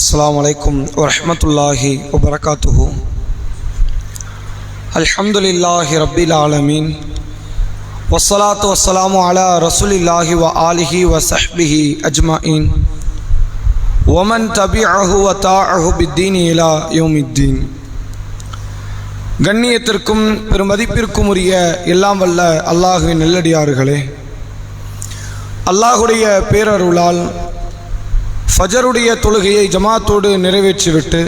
अस्सलामु अलैकुम वरहमतुल्लाहि वबरकातुहु। अल्हम्दुलिल्लाहि रब्बिल आलमीन वस्सलातु वस्सलामु अला रसूलिल्लाहि व आलिहि व सहबिहि अजमाइन वमन तबिअहु व ताअहु बिद्दीन इला यौमिद्दीन। கண்ணியத்திற்கும் பெருமதிப்பிற்கும் உரிய எல்லாம் வல்ல அல்லாஹுவின் நல்லடியார்களே, அல்லாஹுடைய பேரருளால் ஃபஜருடைய தொழுகையை ஜமாத்தோடு நிறைவேற்றிவிட்டு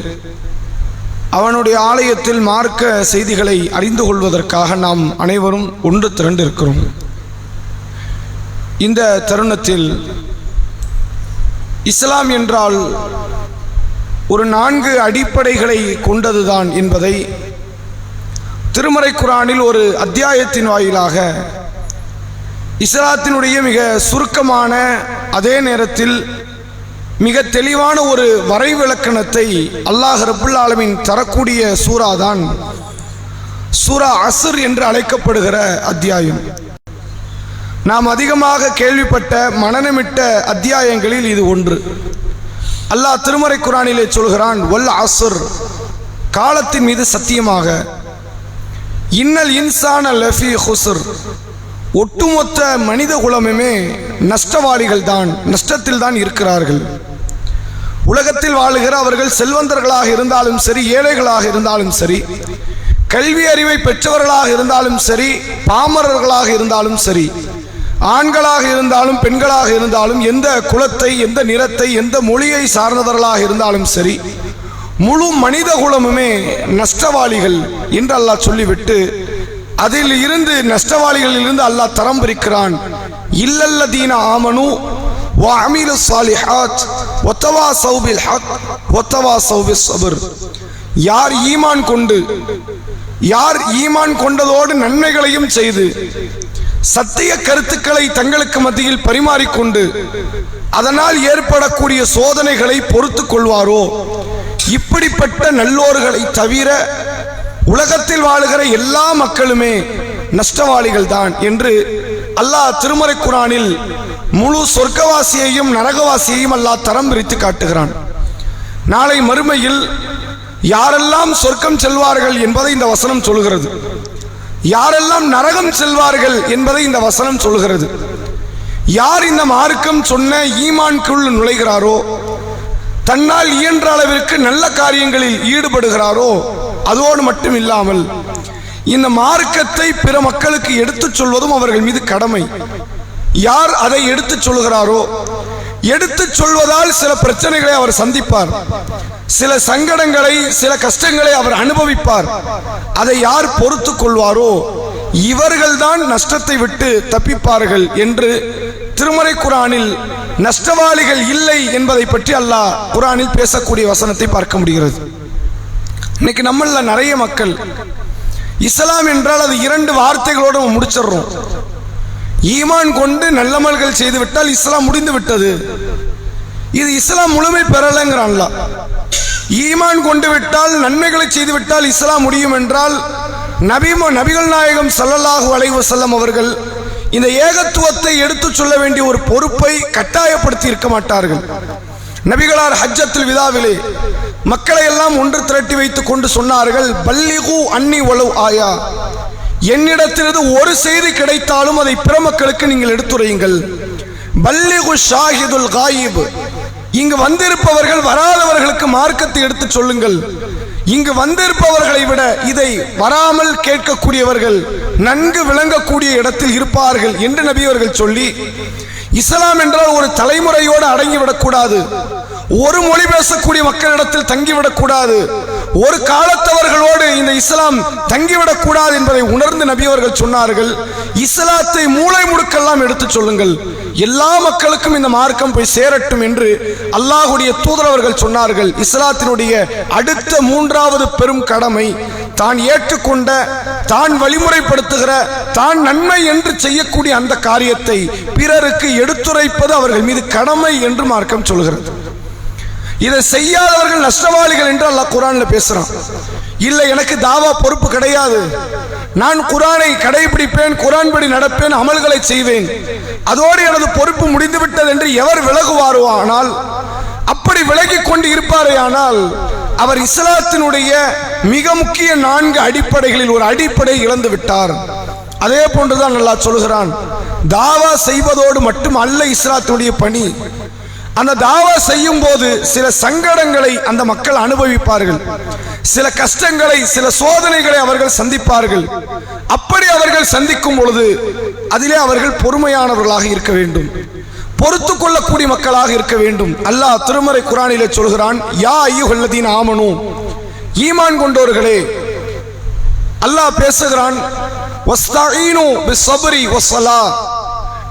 அவனுடைய ஆலயத்தில் மார்க்க செய்திகளை அறிந்து கொள்வதற்காக நாம் அனைவரும் ஒன்று திரண்டிருக்கிறோம். இந்த தருணத்தில் இஸ்லாம் என்றால் ஒரு 4 அடிப்படைகளை கொண்டதுதான் என்பதை திருமறை குர்ஆனில் ஒரு அத்தியாயத்தின் வாயிலாக இஸ்லாத்தினுடைய மிக சுருக்கமான அதே நேரத்தில் மிக தெளிவான ஒரு வரைவிலக்கணத்தை அல்லாஹ் ரப்புல் ஆலமீன் தரக்கூடிய சூரா தான் சூரா அஸ்ர் என்று அழைக்கப்படுகிற அத்தியாயம். நாம் அதிகமாக கேள்விப்பட்ட மனனமிட்ட அத்தியாயங்களில் இது ஒன்று. அல்லாஹ் திருமறை குர்ஆனிலே சொல்கிறான், வல் அஸ்ர், காலத்தின் மீது சத்தியமாக, இன்னல் இன்சான லஃபி ஹுஸ்ர், ஒட்டுமொத்த மனித குலமுமே நஷ்டவாளிகள் தான், நஷ்டத்தில் தான் இருக்கிறார்கள். உலகத்தில் வாழுகிற அவர்கள் செல்வந்தர்களாக இருந்தாலும் சரி, ஏழைகளாக இருந்தாலும் சரி, கல்வி அறிவை பெற்றவர்களாக இருந்தாலும் சரி, பாமரர்களாக இருந்தாலும் சரி, ஆண்களாக இருந்தாலும் பெண்களாக இருந்தாலும், எந்த குலத்தை, எந்த நிறத்தை, எந்த மொழியை சார்ந்தவர்களாக இருந்தாலும் சரி, முழு மனித குலமுமே நஷ்டவாளிகள் என்று அல்லாஹ் சொல்லிவிட்டு அதில் இருந்து நஷ்டவாளிகளில் இருந்து அல்லாஹ் தரம் பிரிக்கிறான். இல்லல்லதீன ஆமனு வ அமீலு ஸாலிஹாத் வ தவாஸவ் பில் ஹக் வ தவாஸவ் பிஸ் ஸப்ர். யார் ஈமான் கொண்டதோடு நன்மைகளையும் செய்து சத்திய கருத்துக்களை தங்களுக்கு மத்தியில் பரிமாறிக்கொண்டு அதனால் ஏற்படக்கூடிய சோதனைகளை பொறுத்து கொள்வாரோ, இப்படிப்பட்ட நல்லோர்களை தவிர உலகத்தில் வாழுகிற எல்லா மக்களுமே நஷ்டவாளிகள் தான் என்று அல்லாஹ் திருமறை குர்ஆனில் முழு சொர்க்கவாசியையும் நரகவாசியையும் அல்லாஹ் தரம் பிரித்து காட்டுகிறான். நாளை மறுமையில் யாரெல்லாம் சொர்க்கம் செல்வார்கள் என்பதை இந்த வசனம் சொல்கிறது, யாரெல்லாம் நரகம் செல்வார்கள் என்பதை இந்த வசனம் சொல்கிறது. யார் இந்த மார்க்கம் சொன்ன ஈமான்குள் நுழைகிறாரோ, தன்னால் இயன்ற அளவிற்கு நல்ல காரியங்களில் ஈடுபடுகிறாரோ, அதோடு மட்டும் இல்லாமல் இந்த மார்க்கத்தை பிற மக்களுக்கு எடுத்துச் சொல்வதும் அவர்கள் மீது கடமை. யார் அதை எடுத்துச் சொல்கிறாரோ, எடுத்துச் சொல்வதால் சில பிரச்சனைகளை அவர் சந்திப்பார், சில சங்கடங்களை, சில கஷ்டங்களை அவர் அனுபவிப்பார். அதை யார் பொறுத்து கொள்வாரோ இவர்கள்தான் நஷ்டத்தை விட்டு தப்பிப்பார்கள் என்று திருமறை குர்ஆனில் நஷ்டவாளிகள் இல்லை என்பதை பற்றி அல்லாஹ் குர்ஆனில் பேசக்கூடிய வசனத்தை பார்க்க முடிகிறது. இன்னைக்கு நம்மள நிறைய மக்கள் இஸ்லாம் என்றால் அது 2 வார்த்தைகளோடு முடிச்சிடறோம். ஈமான் கொண்டு நல்லமல்கள் செய்து விட்டால் இஸ்லாம் முடிந்து விட்டது. இது இஸ்லாம் முழுமை பெறலைங்கிறான்ல. ஈமான் கொண்டு விட்டால், நன்மைகளை செய்து விட்டால் இஸ்லாம் முடியும் என்றால் நபிகள் நாயகம் ஸல்லல்லாஹு அலைஹி வஸல்லம் அவர்கள் இந்த ஏகத்துவத்தை எடுத்து சொல்ல வேண்டிய ஒரு பொறுப்பை கட்டாயப்படுத்தி இருக்க மாட்டார்கள். நபிகளார் ஹஜ்ஜத்துல் விதாவிலே மக்களை எல்லாம் ஒன்று திரட்டி வைத்துக் கொண்டு சொன்னார்கள், பல்லிகு அன்னி வலவ் ஆயா, என்னிடத்திலிருந்து ஒரு செய்தி கிடைத்தாலும் அதை பிற மக்களுக்கு நீங்கள் எடுத்துரையுங்கள். பல்லிகு ஷாஹிதுல் காயிப், இங்கு வந்திருப்பவர்கள் வராதவர்களுக்கு மார்க்கத்தை எடுத்து சொல்லுங்கள். இங்கு வந்திருப்பவர்களை விட இதை வராமல் கேட்கக்கூடியவர்கள் நன்கு விளங்கக்கூடிய இடத்தில் இருப்பார்கள் என்று நபி அவர்கள் சொல்லி, இஸ்லாம் என்றால் ஒரு தலைமுறையோடு அடங்கிவிடக்கூடாது, ஒரு மொழி பேசக்கூடிய மக்களிடத்தில் தங்கிவிடக்கூடாது, ஒரு காலத்தவர்களோடு இந்த இஸ்லாம் தங்கிவிடக்கூடாது என்பதை உணர்ந்து நபி அவர்கள் சொன்னார்கள், இஸ்லாத்தை மூளை முடுக்கெல்லாம் எடுத்து சொல்லுங்கள், எல்லா மக்களுக்கும் இந்த மார்க்கம் போய் சேரட்டும் என்று அல்லாஹ்வுடைய தூதர் அவர்கள் சொன்னார்கள். இஸ்லாத்தினுடைய அடுத்த 3வது பெரும் கடமை தான் ஏற்றுக்கொண்ட, தான் வழிமுறைப்படுத்துகிற, தான் நன்மை என்று செய்யக்கூடிய அந்த காரியத்தை பிறருக்கு எடுத்துரைப்பது அவர்கள் மீது கடமை என்று மார்க்கம் சொல்கிறது. இதை செய்யாதவர்கள் நஷ்டவாளிகள் என்று அல்லாஹ் குர்ஆன்ல பேசுறான். இல்லை, எனக்கு தாவா பொறுப்பு கிடையாது, நான் குர்ஆனை கடைபிடிப்பேன், குர்ஆன் படி நடப்பேன், அமல்களை செய்வேன், அதோடு எனது பொறுப்பு முடிந்துவிட்டது என்று எவர் விலகுவாரோ ஆனால் அப்படி விலகி கொண்டு இருப்பாரே ஆனால் அவர் இஸ்லாத்தினுடைய மிக முக்கிய 4 அடிப்படைகளில் ஒரு அடிப்படை இழந்து விட்டார். அதே போன்றுதான் அல்லாஹ் சொல்கிறான், தாவா செய்வதோடு மட்டும் அல்ல இஸ்லாத்தினுடைய பணி. அந்த தாவா செய்யும் போது சில சங்கடங்களை அந்த மக்கள் அனுபவிப்பார்கள், சில கஷ்டங்களை, சில சோதனைகளை அவர்கள் சந்திப்பார்கள். அப்படி அவர்கள் சந்திக்கும் பொழுது அதிலே அவர்கள் பொறுமையானவர்களாக இருக்க வேண்டும், பொறுத்து கொள்ளக்கூடிய மக்களாக இருக்க வேண்டும். அல்லாஹ் திருமறை குர்ஆனிலே சொல்கிறான், யா அய்யுஹல்லதீன ஆமனூ, ஈமான் கொண்டோர்களே. அல்லாஹ் பேசுகிறான், வஸ்தஈனு பிஸ்ஸப்ரி வஸ்ஸலா,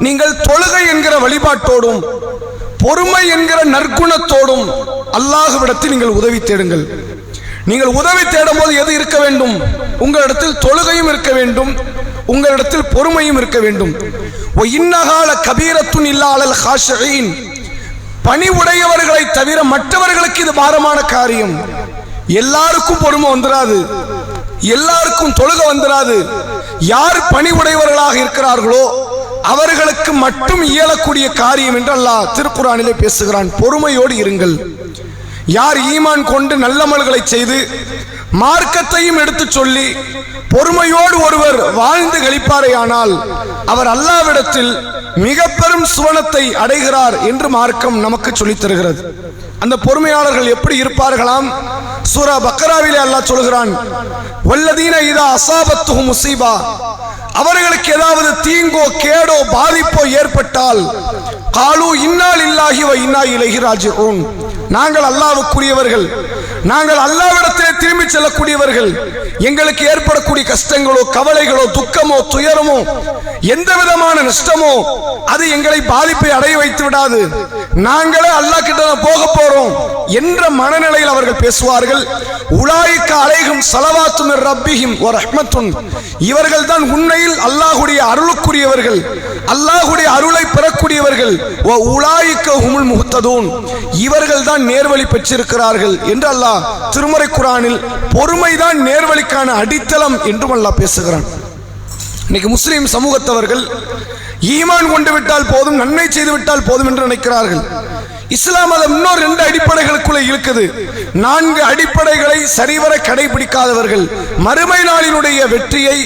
நீங்கள் தொழுகை என்கிற வழிபாட்டோடும் பொறுமை என்கிற நற்குணத்தோடும் அல்லாஹ்விடத்தில் நீங்கள் உதவி தேடுங்கள். நீங்கள் உதவி தேடும் போது எது இருக்க வேண்டும்? உங்களிடத்தில் தொழுகையும் இருக்க வேண்டும், உங்களிடத்தில் பொறுமையும் இருக்க வேண்டும். இன்னஹால கபீரத்துன் இல்லா அலல் ஹாஷிஈன், பணி உடையவர்களை தவிர மற்றவர்களுக்கு இது பாரமான காரியம். எல்லாருக்கும் பொறுமை வந்துராது, எல்லாருக்கும் தொழுகை வந்துராது. யார் பணி உடையவர்களாக இருக்கிறார்களோ அவர்களுக்கு மட்டும் இயலக்கூடிய காரியம் என்று அல்லாஹ் திருக்குர்ஆனிலே பேசுகிறான். பொறுமையோடு இருங்கள். யார் ஈமான் கொண்டு நல்லமல்களை செய்து மார்க்கத்தையும் எடுத்து சொல்லி பொறுமையோடு ஒருவர் வாழ்ந்து கழிப்பாரேயானால் அவர் அல்லாஹ்விடத்தில் மிக பெரும் சுவனத்தை அடைகிறார் என்று மார்க்கம் நமக்கு சொல்லித் தருகிறது. அந்த பொறுமையாளர்கள் எப்படி இருப்பார்களாம்? சூரா பக்ராவிலே அல்லாஹ் சொல்கிறான், வல்லதீன இதா அஸாபத்துஹும் முஸீபா, அவர்களுக்கு ஏதாவது தீங்கோ கேடோ பாதிப்போ ஏற்பட்டால் காலு இன்னா லில்லாஹி வ இன்னா இலைஹி ராஜிஊன், நாங்கள் அல்லாஹ்வுக்குரியவர்கள், நாங்கள் அல்லாஹ்விடத்திலே திரும்பி செல்லக்கூடியவர்கள். எங்களுக்கு ஏற்படக்கூடிய கஷ்டங்களோ கவலைகளோ துக்கமோ துயரமோ எந்த விதமான நஷ்டமோ அது எங்களை பாதிப்பை அடைய வைத்து விடாது, நாங்களே அல்லாஹ் கிட்ட போக போறோம் என்ற மனநிலையில் அவர்கள் பேசுவார்கள். உலாயிக்க அலைஹிம் ஸலவாத்து மிர் ரப்பிஹிம் வ ரஹ்மத்துன், இவர்கள் தான் உண்மையில் அல்லாஹ்வுடைய அருளுக்குரியவர்கள், அல்லாஹ்வுடைய அருளை பெறக்கூடியவர்கள். வ உலாயிக்க ஹுமுல் முஹ்ததூன், இவர்கள் தான் நேர்வழி பெற்றிருக்கிறார்கள் என்று அல்லாஹ் திருமறை குர்ஆனில் பொறுமைதான் நேர்வழிக்கான அடித்தளம் என்று அல்லாஹ் பேசுகிறான். இன்னைக்கு முஸ்லிம் சமூகத்தவர்கள் ஈமான் கொண்டு விட்டால் போதும், நன்மை செய்து விட்டால் போதும் என்று நினைக்கிறார்கள். இஸ்லாம் மதம் இன்னொரு 2 அடிப்படைகளுக்குள்ளே இருக்குது. 4 அடிப்படைகளை சரிவர கடைபிடிக்காதவர்கள் மறுமை நாளினுடைய வெற்றியை,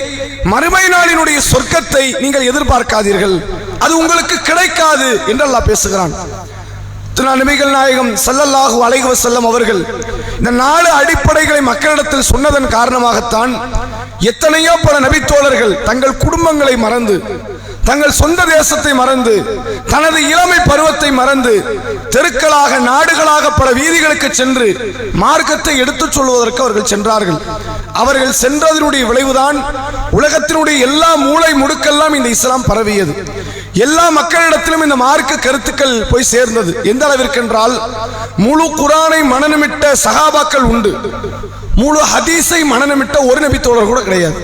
மறுமை நாளினுடைய சொர்க்கத்தை நீங்கள் எதிர்பார்க்காதீர்கள், அது உங்களுக்கு கிடைக்காது என்று அல்லாஹ் பேசுகிறான். நபிகள் நாயகம் ஸல்லல்லாஹு அலைஹி வஸல்லம் அவர்கள் இந்த 4 அடிப்படைகளை மக்களிடத்தில் சொன்னதன் காரணமாகத்தான் எத்தனையோ பல நபித்தோழர்கள் தங்கள் குடும்பங்களை மறந்து, தங்கள் சொந்த தேசத்தை மறந்து, தனது இளமை பருவத்தை மறந்து தெருக்களாக நாடுகளாக பல வீதிகளுக்கு சென்று மார்க்கத்தை எடுத்துச் சொல்வதற்கு அவர்கள் சென்றார்கள். அவர்கள் சென்றதனுடைய விளைவுதான் உலகத்தினுடைய எல்லா மூளை முடுக்கெல்லாம் இந்த இஸ்லாம் பரவியது. எல்லா மக்களிடத்திலும் இந்த மார்க்க கருத்துக்கள் போய் சேர்ந்தது. எந்த அளவிற்கு என்றால் முழு குர்ஆனை மனனமிட்ட சஹாபாக்கள் உண்டு, முழு ஹதீஸை மனனமிட்ட ஒரு நபித்தோழர் கூட கிடையாது.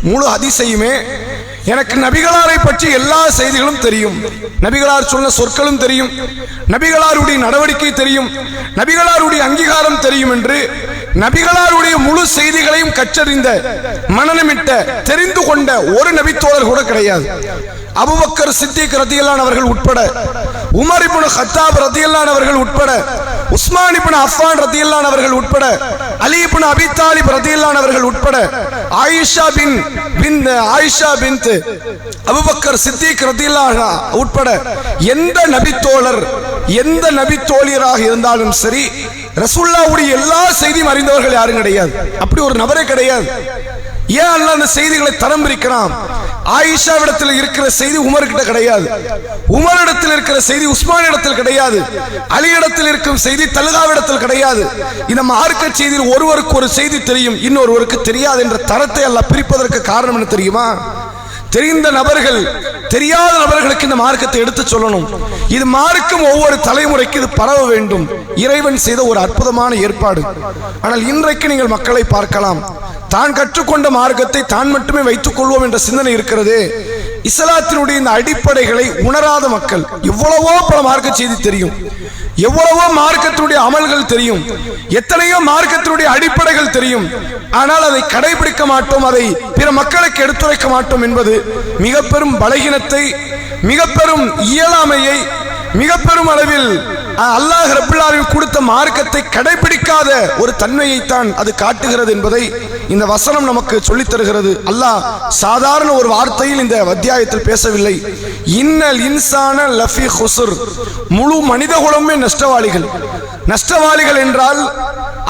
முழு ஹதீஸையுமே எனக்கு நபிகளாரை பற்றி எல்லா செய்திகளும் தெரியும், நபிகளார் சொன்ன சொற்களும் தெரியும், நபிகளாருடைய நடவடிக்கை தெரியும், நபிகளாருடைய அங்கீகாரம் தெரியும் என்று நபிகளாருடைய முழு செய்திகளையும் கற்றறிந்த மனனமிட்ட தெரிந்து கொண்ட ஒரு நபித்தோழர் கூட கிடையாது. அபூபக்கர் சித்திக் ரலியல்லாஹு அவர்கள் உட்பட, உமர் இப்னு கத்தாப் ரலியல்லாஹு அவர்கள் உட்பட, உஸ்மான் இப்னு அஃபான் ரலியல்லாஹு அவர்கள் உட்பட, அலி இப்னு அபி தாலிப் ரலியல்லாஹு அவர்கள் உட்பட, ஆயிஷா பின்த் அபூபக்கர் சித்திக் ரலியல்லாஹு உட்பட எந்த நபித்தோழர், எந்த நபித்தோழியராக இருந்தாலும் சரி ரசூலுல்லாஹ்வுடைய எல்லா செய்தியும் அறிந்தவர்கள் யாரும் கிடையாது. அப்படி ஒரு நபரே கிடையாது. ஏன் அல்லாஹ் அந்த செய்திகளை தரம் பிரிக்கிறான்? ஆயிஷாவிடத்தில் இருக்கிற செய்தி உமர் கிட்ட கிடையாது, உமர் இடத்தில் இருக்கிற செய்தி உஸ்மான் இடத்தில் கிடையாது, அலி இடத்தில் இருக்கும் செய்தி தல்காவிடத்தில் கிடையாது. இந்த மார்க்க செய்தியில் ஒருவருக்கு ஒரு செய்தி தெரியும், இன்னொருவருக்கு தெரியாது என்ற தரத்தை அல்லாஹ் பிரிப்பதற்கு காரணம் என்ன தெரியுமா? தெரிந்த நபர்கள் தெரியாத நபர்களுக்கு இந்த மார்க்கத்தை எடுத்து சொல்லணும். இது மார்க்கம் ஒவ்வொரு தலைமுறைக்கு இது பரவ வேண்டும். இறைவன் செய்த ஒரு அற்புதமான ஏற்பாடு. ஆனால் இன்றைக்கு நீங்கள் மக்களை பார்க்கலாம், தான் கற்றுக்கொண்ட மார்க்கத்தை தான் மட்டுமே வைத்துக் கொள்வோம் என்ற சிந்தனை இருக்கிறது. இஸ்லாத்தினுடைய இந்த அடிப்படைகளை உணராத மக்கள், எவ்வளவோ பல மார்க்க செய்தி தெரியும், எவ்வளவோ மார்க்கத்தினுடைய அமல்கள் தெரியும், எத்தனையோ மார்க்கத்தினுடைய அடிப்படைகள் தெரியும், ஆனால் அதை கடைபிடிக்க மாட்டோம், அதை பிற மக்களுக்கு எடுத்துரைக்க மாட்டோம் என்பது மிக பெரும் பலகீனத்தை, மிக பெரும் இயலாமையை, மிக பெரும் அளவில் அல்லாஹ் ரப்பல் ஆலமீன் கொடுத்த மார்க்கத்தை கடைபிடிக்காத ஒரு தன்மையைத்தான் அது காட்டுகிறது என்பதை இந்த வசனம் நமக்கு சொல்லித் தருகிறது. அல்லாஹ் சாதாரண ஒரு வார்த்தையில் இந்த அத்தியாயத்தில் பேசவில்லை. இன்னல் இன்சான லஃபி ஹுஸ்ர், முழு மனித குலமே நஷ்டவாளிகள். நஷ்டவாளிகள் என்றால்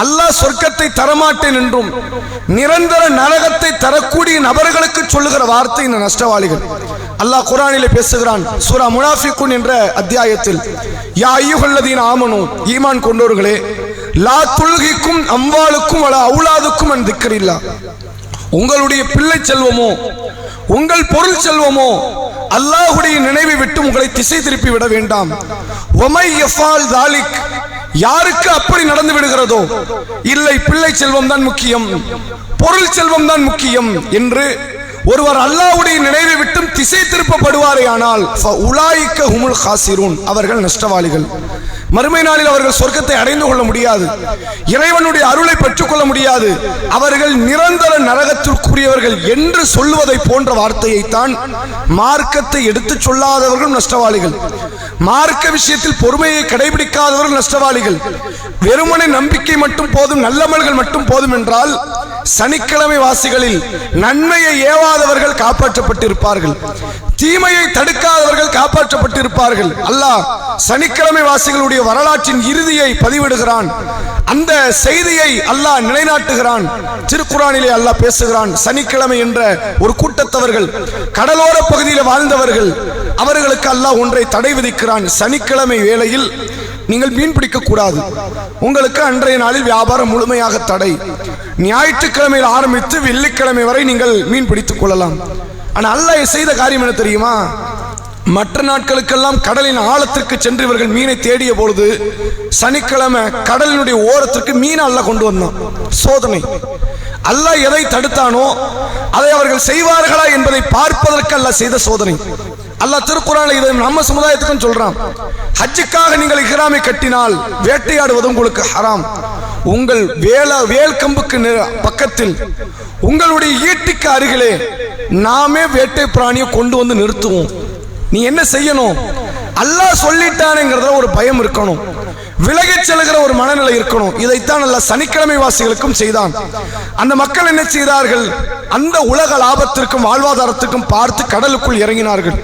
அல்லாஹ் சொர்க்கத்தை தரமாட்டேன் என்றும் நிரந்தர நரகத்தை தரக்கூடிய நபர்களுக்கு சொல்லுகிற வார்த்தை இந்த நஷ்டவாளிகள். அல்லாஹ் குர்ஆனிலே பேசுகிறான். சூரா முனாஃபிகூன் என்ற அத்தியாயத்தில், யா அய்யுஹல்லதீன ஆமனூ, ஈமான் கொண்டோர்களே, லா துல்ஹிக்கும் அம்வாலுக்கும் வலா அவுலாதுக்கும் அன் திக்ரில்லா, உங்களுடைய பிள்ளை செல்வமோ உங்கள் பொருள் செல்வமோ அல்லாஹ்வுடைய நினைவை விட்டு உங்களை திசை திருப்பி விட வேண்டாம். வமை யஃபால் தாலிக், யாருக்கு அப்படி நடந்து விடுகிறதோ, இல்லை பிள்ளை செல்வம் தான் முக்கியம், பொருள் செல்வம் தான் முக்கியம் என்று ஒருவர் அல்லாஹ்வுடைய நினைவை விட்டும் திசை திருப்பப்படுவாரே ஆனால் ஃபஉலாயிக ஹுமுல் காசிரூன், அவர்கள் நஷ்டவாளிகள். மறுமை நாளில் அவர்கள் சொர்க்கத்தை அடைந்து கொள்ள முடியாது, இறைவனுடைய அருளை பெற்றுக்கொள்ள முடியாது, அவர்கள் நிரந்தர நரகத்திற்குரியவர்கள் என்று சொல்லுவதை போன்ற வார்த்தையைத்தான் மார்க்கத்தை எடுத்துச் சொல்லாதவர்கள் நஷ்டவாளிகள், மார்க்க விஷயத்தில் பொறுமையை கடைபிடிக்காதவர்கள் நஷ்டவாளிகள். வெறுமனை நம்பிக்கை மட்டும் போதும், நல்லமல்கள் மட்டும் போதும் என்றால் சனிக்கிழமை வாசிகளில் நன்மையை ஏவாதவர்கள் காப்பாற்றப்பட்டிருப்பார்கள், தீமையை தடுக்காதவர்கள் காப்பாற்றப்பட்டிருப்பார்கள். அல்லாஹ் சனிக்கிழமை வாசிகளுடைய வரலாற்றின் இறுதியை பதிவிடுகிறான். அந்த செய்தியை அல்லாஹ் நிலைநாட்டுகிறான். திருக்குர்ஆனிலே அல்லாஹ் பேசுகிறான். சனிக்கிழமை என்ற ஒரு கூட்டத்தவர்கள், கடலோர பகுதியில் வாழ்ந்தவர்கள், அவர்களுக்கு அல்லாஹ் ஒன்றை தடை விதிக்கிறான். சனிக்கிழமை வேளையில் நீங்கள் மீன் பிடிக்க கூடாது, உங்களுக்கு அன்றைய நாளில் வியாபாரம் முழுமையாக தடை. ஞாயிற்றுக்கிழமையில் ஆரம்பித்து வெள்ளிக்கிழமை வரை நீங்கள் மீன் பிடித்துக் கொள்ளலாம். ஆனால் அல்லாஹ் செய்த காரியம் என்ன தெரியுமா? மற்ற நாட்களுக்கெல்லாம் கடலின் ஆழத்திற்கு சென்று இவர்கள் மீனை தேடிய பொழுது சனிக்கிழமை கடலினுடைய ஓரத்திற்கு மீன் அல்லாஹ் கொண்டு வந்தான். சோதனை. அல்லாஹ் எதை தடுத்தானோ அதை அவர்கள் செய்வார்களா என்பதை பார்ப்பதற்கு அல்லாஹ் செய்த சோதனை. அல்லாஹ் திருக்குர்ஆனில் இதை நம்ம சமுதாயத்துக்கும் சொல்றான். ஹஜ்ஜுக்காக நீங்கள் இஹ்ராமை கட்டினால் வேட்டையாடுவது உங்களுக்கு ஹராம். உங்கள் வேல் கம்புக்கு பக்கத்தில் உங்களுடைய ஈட்டிக்கு அருகிலே நாமே வேட்டை பிராணியை கொண்டு வந்து நிறுத்துவோம். நீ என்ன செய்யணும்? அல்லாஹ் சொல்லிட்டானேங்கிறதுல ஒரு பயம் இருக்கணும், விலகிச் செல்கிற ஒரு மனநிலை இருக்கணும். இதைத்தான் அல்லாஹ் சனிக்கிழமை வாசிகளுக்கும் செய்தான். அந்த மக்கள் என்ன செய்தார்கள்? அந்த உலக லாபத்திற்கும் வாழ்வாதாரத்திற்கும் பார்த்து கடலுக்குள் இறங்கினார்கள்.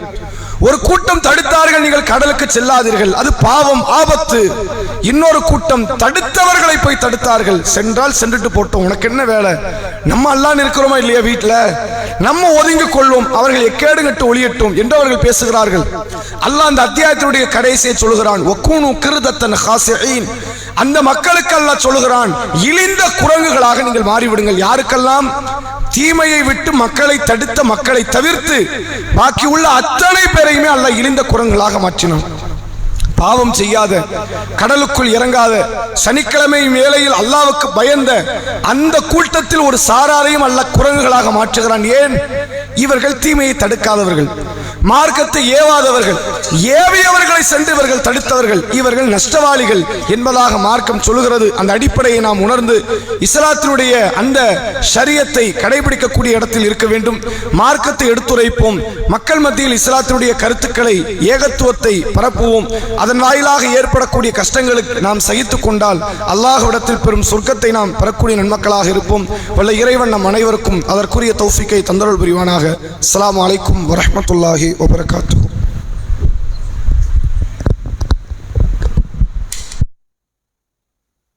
ஒரு கூட்டம் தடுத்தார்கள், நீங்கள் கடலுக்கு செல்லாதீர்கள், அது பாவம், ஆபத்து. இன்னொரு கூட்டம் தடுத்தவர்களை போய் தடுத்தார்கள். சென்றால் சென்றுட்டு போட்டோம், உனக்கு என்ன வேலை, நம்ம அல்லாஹ் இருக்கிறோமா இல்லையா வீட்டில், நம்ம ஒதுங்கிக் கொள்வோம், அவர்கள் எக்கேடு கட்டு ஒளியட்டும் என்று அவர்கள் பேசுகிறார்கள். அல்லாஹ் அந்த அத்தியாயத்தினுடைய கடைசியை சொல்கிறான். வக்கூனு கிர்தத்தன் ஹாசிஈன், அந்த மக்களுக்கு அல்லாஹ் சொல்கிறான், இழிந்த குரங்குகளாக நீங்கள் மாறிவிடுங்கள். யாருக்கெல்லாம்? தீமையை விட்டு மக்களை தடுத்த மக்களை தவிர்த்து பாக்கி உள்ள அத்தனை பேரையுமே அல்லாஹ் இழிந்த குரங்குகளாக மாற்றினான். பாவம் செய்யாத, கடலுக்குள் இறங்காத, சனிக்கிழமை வேளையில் அல்லாஹ்வுக்கு பயந்த அந்த கூட்டத்தில் ஒரு சாராரையும் அல்லாஹ் குரங்குகளாக மாற்றுகிறான். ஏன்? இவர்கள் தீமையை தடுக்காதவர்கள், மார்க்கத்தை ஏவாதவர்கள், ஏவியவர்களை சென்று இவர்கள் தடுத்தவர்கள், இவர்கள் நஷ்டவாளிகள் என்பதாக மார்க்கம் சொல்லுகிறது. அந்த அடிப்படையை நாம் உணர்ந்து இஸ்லாத்தினுடைய அந்த ஷரியத்தை கடைபிடிக்கக்கூடிய இடத்தில் இருக்க வேண்டும். மார்க்கத்தை எடுத்துரைப்போம், மக்கள் மத்தியில் இஸ்லாத்தினுடைய கருத்துக்களை, ஏகத்துவத்தை பரப்புவோம். அதன் வாயிலாக ஏற்படக்கூடிய கஷ்டங்களுக்கு நாம் சகித்துக் கொண்டால் அல்லாஹ்விடத்தில் பெரும் சொர்க்கத்தை நாம் பெறக்கூடிய நன்மக்களாக இருப்போம். வல்ல இறைவன் நம் அனைவருக்கும் அதற்குரிய தௌஃபீக்கை தந்தருள் புரிவானாக. அஸ்ஸலாமு அலைக்கும் வரஹ்மத்துல்லாஹி வபரகாத்துஹு.